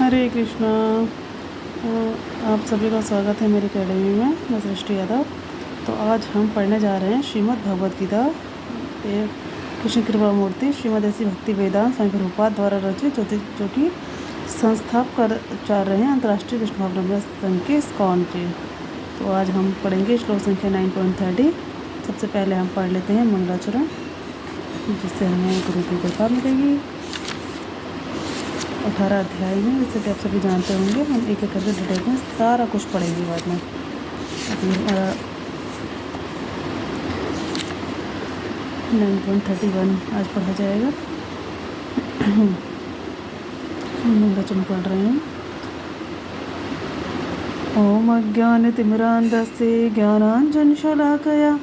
हरे कृष्णा। आप सभी का स्वागत है मेरी अकेडमी में। मैं सृष्टि यादव। तो आज हम पढ़ने जा रहे हैं श्रीमद् भगवद गीता। ये कृष्ण कृपा मूर्ति श्रीमद् ऐसी भक्ति वेदांत स्वामी प्रभुपाद द्वारा रचित जो कि संस्थापकाचार्य हैं अंतर्राष्ट्रीय विष्णु ब्रह्म संघ के इस्कॉन के। तो आज हम पढ़ेंगे श्लोक संख्या 9.30। सबसे पहले हम पढ़ लेते हैं मंगलाचरण, जिससे हमें गुरु की कृपा मिलेगी। 18 अध्याय में, जैसे कि आप सभी जानते होंगे, हम एक एक करके डिटेल में सारा कुछ पढ़ेंगे बाद में। अभी हमारा 9.31 आज पढ़ा जाएगा। हम वचन पढ़ रहे हैं। ओम अज्ञानतिमिरान्धस्य ज्ञानाञ्जनशलाकया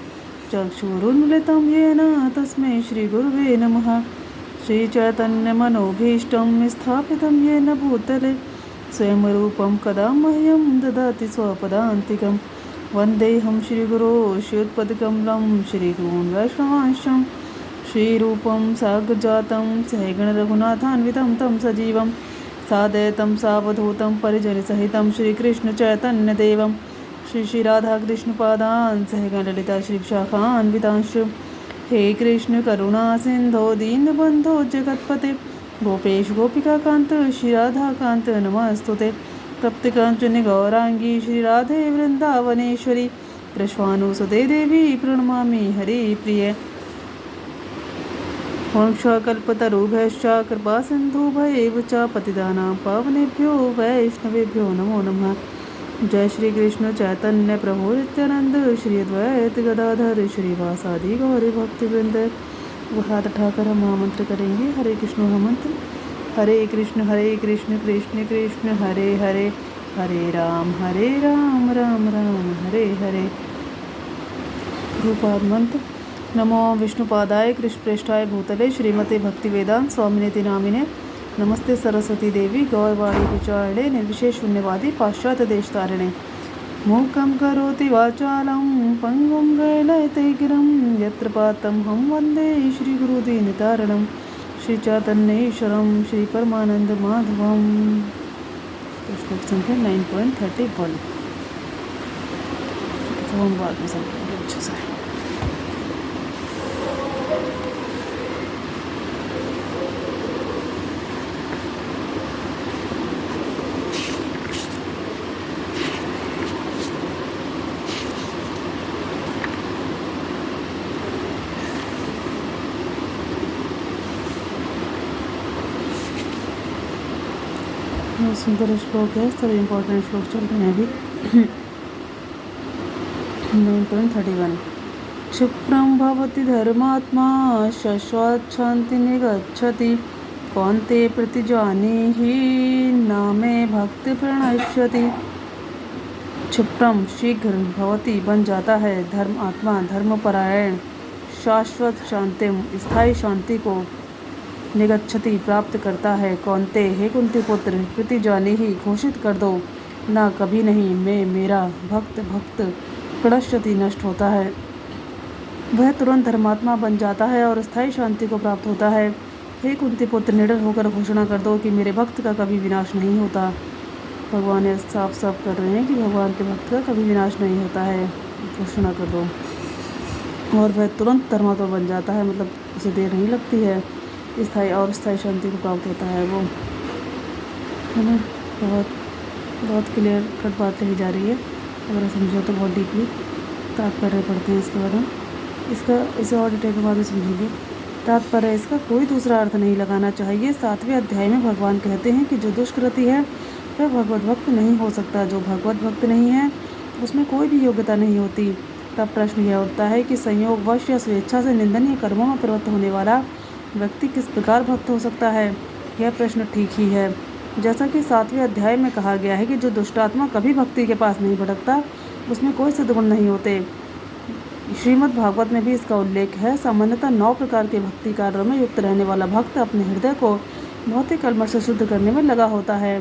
चक्षुरुन्मिलितं येन तस्मै श्रीगुरुवे नमः। श्रीचैतन्यमनोभीष्टं स्थापितं येन भूतले स्वयं रूपं कदा मह्यं ददाति स्वपदान्तिकं। वन्देऽहं श्रीगुरो श्रीयुत्पदकमलं श्रीगुरून् वैष्णवांशं श्रीरूपं साग्रजातं सहगणरघुनाथान्वितं तं सजीवं सादयतं सावधूतं परिजनसहितं श्रीकृष्णचैतन्यदेवं श्रीराधाकृष्णपादान् सहगणललिता श्रीविशाखान्वितांश्च। हे कृष्ण करुणा सिंधो दीनबंधो जगतपते गोपेश गोपिकाकांत श्री राधाकांत नमस्तुते। तप्तकांचन गौरांगी श्री राधे वृंदावनेश्वरी कृष्णानुसुते देवी प्रणमामि हरि प्रिय। वंशकल्पतरुभ्यश्च कृपा सिन्धुभ्यैव च पतितानां पावनेभ्यो वैष्णवेभ्यो नमो नमः। जय श्री कृष्ण चैतन्य प्रभु नित्यानंद श्री अद्वैत गदाधर श्रीवासादि गौरी भक्तिवृंद। वो हाथ उठाकर हम महामंत्र करेंगे। हरे कृष्ण महामंत्र। हरे कृष्ण कृष्ण कृष्ण हरे हरे, हरे राम राम राम हरे हरे। रूपाद मंत्र। नमो विष्णुपादाय कृष्णप्रेष्ठाय भूतले श्रीमते भक्तिवेदांत स्वामिनेति नामिने नमस्ते सरस्वती देवी गौरवाणी विचारणे निर्विशेष शून्यवादी पाश्चात्य देश तारिणे। मूकं करोति वाचालं पंगुं गैलयते गिरं यत्र पातं हम वंदे श्रीगुरुदीनतारणं श्रीचैतन्येश्वरं श्रीपरमानंद माधवं। श्लोक संख्या 9.31। हम बाद में समझेंगे अच्छे से। बहुत सुंदर श्लोक है, सभी इम्पोर्टेंट श्लोक चल रहे हैं अभी। 9.31। क्षिप्रं भवति धर्मात्मा शाश्वत शांति निगच्छति कौन्ते प्रतिजानीहि न मे भक्ति प्रणश्यति। क्षिप्रम शीघ्र, भवति बन जाता है, धर्म आत्मा धर्मपरायण, शाश्वत शांतिम स्थायी शांति को, निगच्छति प्राप्त करता है, कौन्ते हे कुंती पुत्र, प्रतिजानी ही घोषित कर दो, ना कभी नहीं, मैं मेरा भक्त प्रणश्यति नष्ट होता है। वह तुरंत धर्मात्मा बन जाता है और स्थायी शांति को प्राप्त होता है। हे कुंती पुत्र, निडर होकर घोषणा कर दो कि मेरे भक्त का कभी विनाश नहीं होता। भगवान ये साफ कर रहे हैं कि भगवान के भक्त का कभी विनाश नहीं होता है, घोषणा कर दो। और वह तुरंत धर्मात्मा बन जाता है, मतलब उसे देर नहीं लगती है, स्थायी शांति को प्राप्त होता है वो, है ना। बहुत क्लियर कट बात कही जा रही है, अगर समझो तो बहुत डीपली। तात्पर्य पढ़ते हैं इसके बाद हम इसे और डिटेल में बाद में समझेंगे। तात्पर्य इसका कोई दूसरा अर्थ नहीं लगाना चाहिए। 7वें अध्याय में भगवान कहते हैं कि जो दुष्कृति है वह भगवत भक्त नहीं हो सकता। जो भगवत भक्त नहीं है उसमें कोई भी योग्यता नहीं होती। तब प्रश्न यह उठता है कि संयोगवश या स्वेच्छा से निंदनीय कर्मों में प्रवृत्त होने वाला व्यक्ति किस प्रकार भक्त हो सकता है। यह प्रश्न ठीक ही है। जैसा कि 7वें अध्याय में कहा गया है कि जो दुष्टात्मा कभी भक्ति के पास नहीं भटकता उसमें कोई सद्गुण नहीं होते। श्रीमद् भागवत में भी इसका उल्लेख है। सामान्यतः 9 प्रकार के भक्ति कार्यों में युक्त रहने वाला भक्त अपने हृदय को भौतिक कलमश से शुद्ध करने में लगा होता है।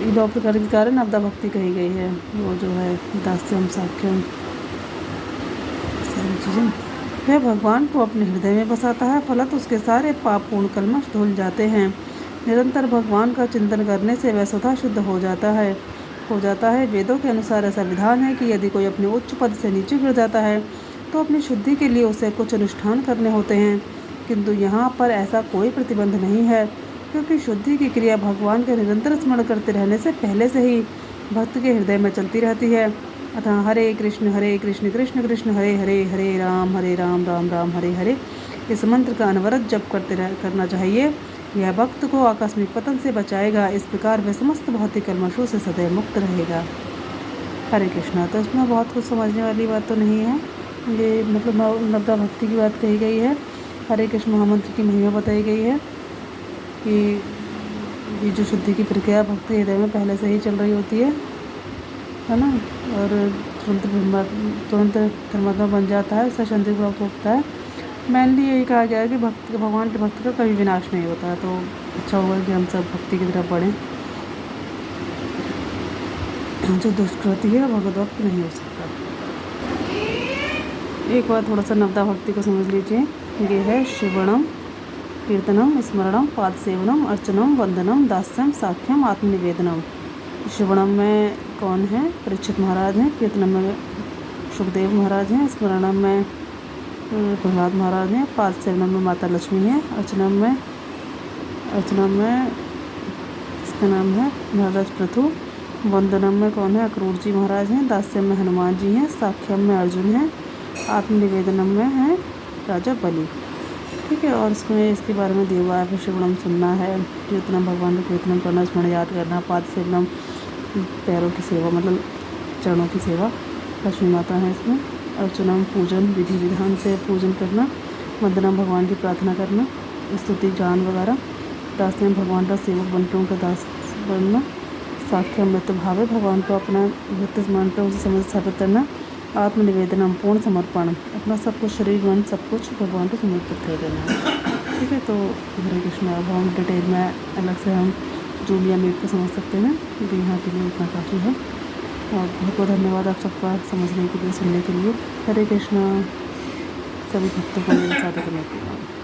9 प्रकार के कारण नवदा भक्ति कही गई है, वो जो है दास्यम साख्यम सारी चीज़ें। वह भगवान को अपने हृदय में बसाता है, फलत उसके सारे पाप पूर्ण कलमश धुल जाते हैं। निरंतर भगवान का चिंतन करने से वह स्वतः शुद्ध हो जाता है। वेदों के अनुसार ऐसा विधान है कि यदि कोई अपने उच्च पद से नीचे गिर जाता है तो अपनी शुद्धि के लिए उसे कुछ अनुष्ठान करने होते हैं, किंतु यहाँ पर ऐसा कोई प्रतिबंध नहीं है, क्योंकि शुद्धि की क्रिया भगवान के निरंतर स्मरण करते रहने से पहले से ही भक्त के हृदय में चलती रहती है। अतः हरे कृष्ण कृष्ण कृष्ण हरे हरे, हरे राम राम राम हरे हरे इस मंत्र का अनवरत जप करना चाहिए। यह भक्त को आकस्मिक पतन से बचाएगा। इस प्रकार वह समस्त भौतिक कल्मशों से सदैव मुक्त रहेगा। हरे कृष्णा। तो इसमें बहुत कुछ समझने वाली बात तो नहीं है, ये मतलब नवदा भक्ति की बात कही गई है। हरे कृष्ण महामंत्र की महिमा बताई गई है कि ये जो शुद्धि की प्रक्रिया भक्ति हृदय में पहले से ही चल रही होती है ना, और तुरंत धर्मात्मा बन जाता है, उससे शांति प्राप्त होता है। मेनली यही कहा गया है कि भगवान के भक्त का कभी विनाश नहीं होता। तो अच्छा होगा कि हम सब भक्ति की तरफ बढ़ें। जो दुष्कृति है भगवत भक्त नहीं हो सकता। एक बार थोड़ा सा नवदा भक्ति को समझ लीजिए। ये है श्रवणम, कीर्तनम, स्मरणम, पाद सेवनम, अर्चनम, वंदनम, दास्यम, साख्यम, आत्मनिवेदनम। श्रवणम में कौन है? परीक्षित महाराज हैं। कीर्तनम में सुखदेव महाराज हैं। स्मरणम में प्रहलाद महाराज हैं। पाद सेवनम में माता लक्ष्मी हैं। अर्चनम में इसका नाम है महाराज पृथु। वंदनम में कौन है? अक्रूर जी महाराज हैं। दास्यम में हनुमान जी हैं। साख्यम में अर्जुन हैं। आत्मनिवेदनम में है राजा बलि। ठीक है। और इसमें इसके बारे में देववार में श्रवणम सुनना है, कीर्तनम भगवान का कीर्तन करना, स्मरण याद करना, पाद सेवनम पैरों की सेवा मतलब चरणों की सेवा, लक्ष्मी माता है इसमें। अर्चनम पूजन विधि विधान से पूजन करना। वंदनम भगवान की प्रार्थना करना, स्तुति गान वगैरह। दास्यम भगवान का सेवक बनकर उनका दास बनना। साख्यम मृत्यु भावे भगवान को अपना मृत्यु मानकर उसे समझ स्थापित करना। आत्मनिवेदनम पूर्ण समर्पण, अपना सब कुछ शरीर मन सब कुछ भगवान को समर्पित कर देना। ठीक है। तो हरे कृष्ण। अब हम डिटेल में अलग से हम जूम या मीट को समझ सकते हैं, क्योंकि यहाँ के लिए इतना काफ़ी है। और बहुत बहुत धन्यवाद आप सबका समझने के लिए, सुनने के लिए। हरे कृष्णा। सभी भक्तों को मेरे साथ करने के लिए।